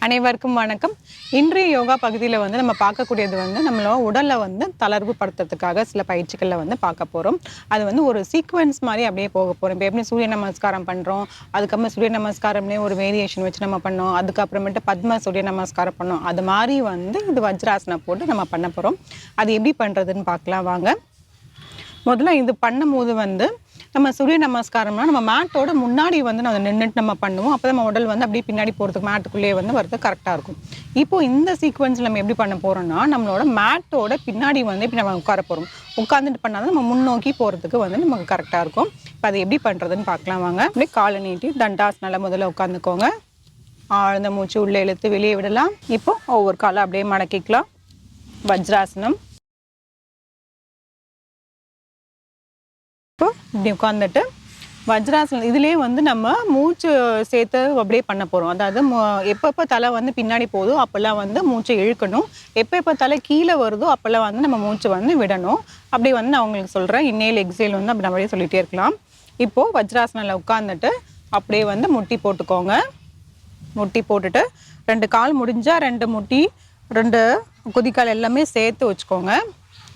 அனைவருக்கும் வணக்கம். இன்றைய யோகா பகுதியில் வந்து நம்ம பார்க்கக்கூடியது வந்து நம்மளோட உடலை வந்து தளர்வு படுத்துறதுக்காக சில பயிற்சிகளில் வந்து பார்க்க போகிறோம். அது வந்து ஒரு சீக்வென்ஸ் மாதிரி அப்படியே போக போகிறோம். இப்போ எப்படி சூரிய நமஸ்காரம் பண்ணுறோம், அதுக்கப்புறம் சூரிய நமஸ்காரம்லேயே ஒரு வேரியேஷன் வச்சு நம்ம பண்ணோம், அதுக்கப்புறமேட்டு பத்ம சூரிய நமஸ்காரம் பண்ணோம். அது மாதிரி வந்து இது வஜ்ராசனம் போட்டு நம்ம பண்ண போகிறோம். அது எப்படி பண்ணுறதுன்னு பார்க்கலாம் வாங்க. முதல்ல இது பண்ணும்போது வந்து நம்ம சூரிய நமஸ்காரம்னா நம்ம மேட்டோட முன்னாடி வந்து நம்ம நின்றுட்டு நம்ம பண்ணுவோம். அப்போ நம்ம உடல் வந்து அப்படியே பின்னாடி போகிறதுக்கு மேட்டுக்குள்ளேயே வந்து வரது கரெக்டாக இருக்கும். இப்போ இந்த சீக்வன்ஸில் நம்ம எப்படி பண்ண போகிறோம்னா நம்மளோட மேட்டோட பின்னாடி வந்து இப்போ நம்ம உட்கார போகிறோம். உட்காந்துட்டு பண்ணாதான் நம்ம முன்னோக்கி போகிறதுக்கு வந்து நமக்கு கரெக்டாக இருக்கும். இப்போ அதை எப்படி பண்ணுறதுன்னு பார்க்கலாம் வாங்க. அப்படியே காலை நீட்டி தண்டாசனால முதல்ல உட்காந்துக்கோங்க. ஆழ்ந்த மூச்சு உள்ளே இழுத்து வெளியே விடலாம். இப்போ ஒவ்வொரு காலை அப்படியே மடக்கிக்கலாம். வஜ்ராசனம். இப்போ இப்படி உட்காந்துட்டு வஜ்ராசனம் இதுலேயே வந்து நம்ம மூச்சு சேர்த்து அப்படியே பண்ண போகிறோம். அதாவது எப்பப்போ தலை வந்து பின்னாடி போதோ அப்போல்லாம் வந்து மூச்சை இழுக்கணும். எப்போ தலை கீழே வருதோ அப்போல்லாம் வந்து நம்ம மூச்சை வந்து விடணும். அப்படி வந்து நான் உங்களுக்கு சொல்கிறேன். இன்னேல் எக்ஸேல் வந்து அப்படி அப்படியே சொல்லிகிட்டே இருக்கலாம். இப்போது வஜ்ராசனில் உட்காந்துட்டு அப்படியே வந்து முட்டி போட்டுக்கோங்க. முட்டி போட்டுட்டு 2 கால் முடிஞ்சால் 2 முட்டி 2 குதிக்கால் எல்லாமே சேர்த்து வச்சுக்கோங்க.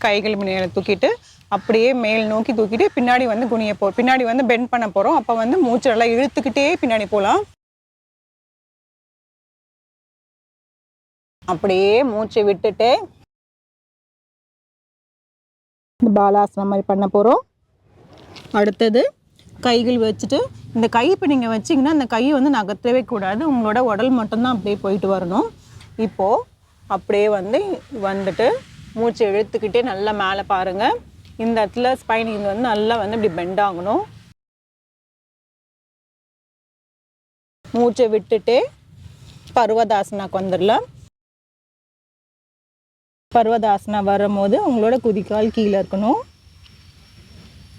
கைகள் முன்னாடி தூக்கிட்டு அப்படியே மேல் நோக்கி தூக்கிட்டு பின்னாடி வந்து குனிய பின்னாடி வந்து பெண்ட் பண்ண போகிறோம். அப்போ வந்து மூச்சு நல்லா இழுத்துக்கிட்டே பின்னாடி போகலாம். அப்படியே மூச்சை விட்டுட்டு பாலாசனம் மாதிரி பண்ண போகிறோம். அடுத்தது கைகள் வச்சுட்டு இந்த கை இப்போ நீங்கள் வச்சிங்கன்னா அந்த கையை வந்து நகர்த்தவே கூடாது. உங்களோட உடல் மட்டும்தான் அப்படியே போயிட்டு வரணும். இப்போது அப்படியே வந்துட்டு மூச்சை இழுத்துக்கிட்டே நல்லா மேலே பாருங்கள். இந்த இடத்துல ஸ்பைன் இது வந்து நல்லா வந்து இப்படி பெண்ட் ஆகணும். மூச்சை விட்டுட்டே பர்வதாசனாக்கு வந்துடலாம். பர்வதாசனா வரும்போது உங்களோட குதிக்கால் கீழே இருக்கணும்.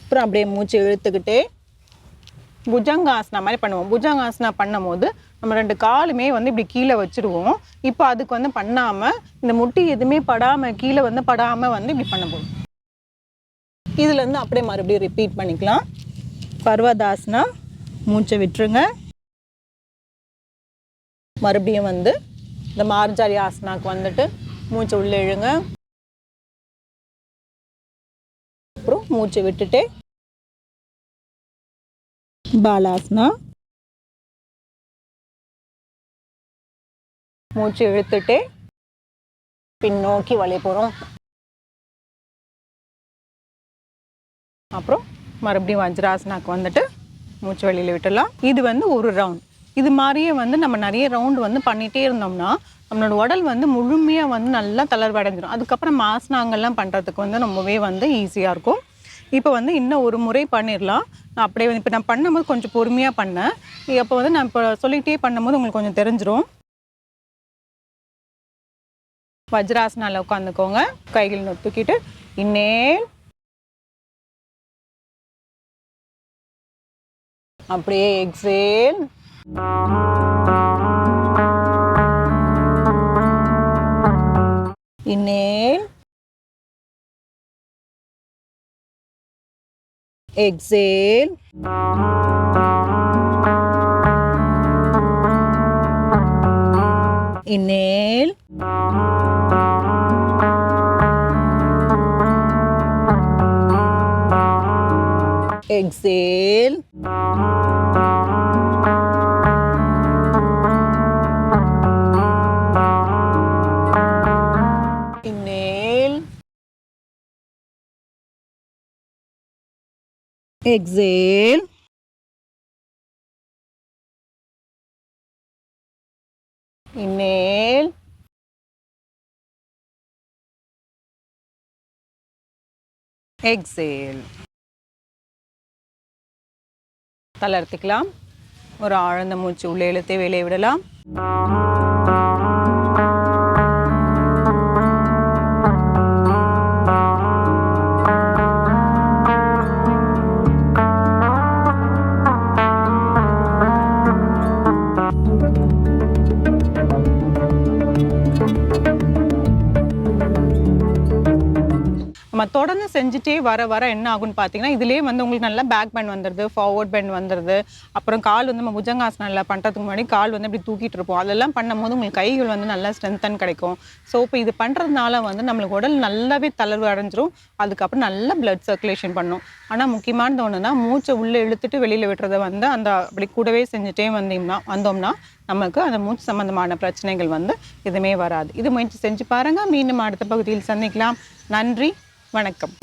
அப்புறம் அப்படியே மூச்சை இழுத்துக்கிட்டே புஜங்காசனா மாதிரி பண்ணுவோம். புஜங்காசனா பண்ணும் போது நம்ம 2 காலுமே வந்து இப்படி கீழே வச்சுருவோம். இப்போ அதுக்கு வந்து பண்ணாமல் இந்த முட்டி எதுவுமே படாமல் கீழே வந்து படாமல் வந்து இப்படி பண்ண போகும். இதுலேருந்து அப்படியே மறுபடியும் ரிப்பீட் பண்ணிக்கலாம். பர்வதாசனா மூச்சை விட்டுருங்க. மறுபடியும் வந்து இந்த மார்ஜாரி ஆசனாக்கு வந்துட்டு மூச்சை உள்ளே இழுங்க. அப்புறம் மூச்சை விட்டுட்டே பாலாசனா மூச்சு இழுத்துட்டே பின்னோக்கி வளைய போகிறோம். அப்புறம் மறுபடியும் வஜ்ராசனாக்கு வந்துட்டு மூச்சு வெளியில் விட்டுடலாம். இது வந்து ஒரு ரவுண்ட். இது மாதிரியே வந்து நம்ம நிறைய ரவுண்டு வந்து பண்ணிகிட்டே இருந்தோம்னா நம்மளோட உடல் வந்து முழுமையாக வந்து நல்லா தளர்வடைஞ்சிடும். அதுக்கப்புறம் ஆசனாங்கள்லாம் பண்ணுறதுக்கு வந்து ரொம்பவே வந்து ஈஸியாக இருக்கும். இப்போ வந்து இன்னும் ஒரு முறை பண்ணிடலாம். நான் அப்படியே வந்து இப்போ நான் பண்ணும்போது கொஞ்சம் பொறுமையாக பண்ணேன். அப்போ வந்து நான் இப்போ சொல்லிகிட்டே பண்ணும்போது உங்களுக்கு கொஞ்சம் தெரிஞ்சிடும். வஜ்ராசனால உட்காந்துக்கோங்க. கைகள் தூக்கிட்டு இன்னேல் அப்படியே exhale. இன்னேல் exhale. இன்னேல் exhale. Inhale. Exhale. Inhale. Exhale. தளர்த்திக்கலாம். ஒரு ஆழ்ந்த மூச்சு உள்ளே இழுத்து வெளியே விடலாம். நம்ம தொடர்ந்து செஞ்சுட்டே வர வர என்ன ஆகும்னு பார்த்தீங்கன்னா இதுலேயே வந்து உங்களுக்கு நல்லா பேக் பெண்ட் வந்துடுது, ஃபார்வர்ட் பெண்ட் வந்துடுது. அப்புறம் கால் வந்து நம்ம புஜங்காசனம் பண்ணுறதுக்கு முன்னாடி கால் வந்து இப்படி தூக்கிட்டு இருப்போம். அதெல்லாம் பண்ணும்போது உங்களுக்கு கைகள் வந்து நல்லா ஸ்ட்ரென்த்தன் கிடைக்கும். ஸோ இப்போ இது பண்ணுறதுனால வந்து நம்மளுக்கு உடல் நல்லாவே தளர்வு அடைஞ்சிரும். அதுக்கப்புறம் நல்லா பிளட் சர்க்குலேஷன் பண்ணும். ஆனால் முக்கியமானது ஒன்றுனா மூச்சை உள்ளே இழுத்துட்டு வெளியில் விட்டுறதை வந்து அந்த அப்படி கூடவே செஞ்சுட்டே வந்தோம்னா நமக்கு அந்த மூச்சு சம்பந்தமான பிரச்சனைகள் வந்து எதுவுமே வராது. இது முயற்சி செஞ்சு பாருங்கள். மீண்டும் அடுத்த பகுதியில் சந்திக்கலாம். நன்றி, வணக்கம்.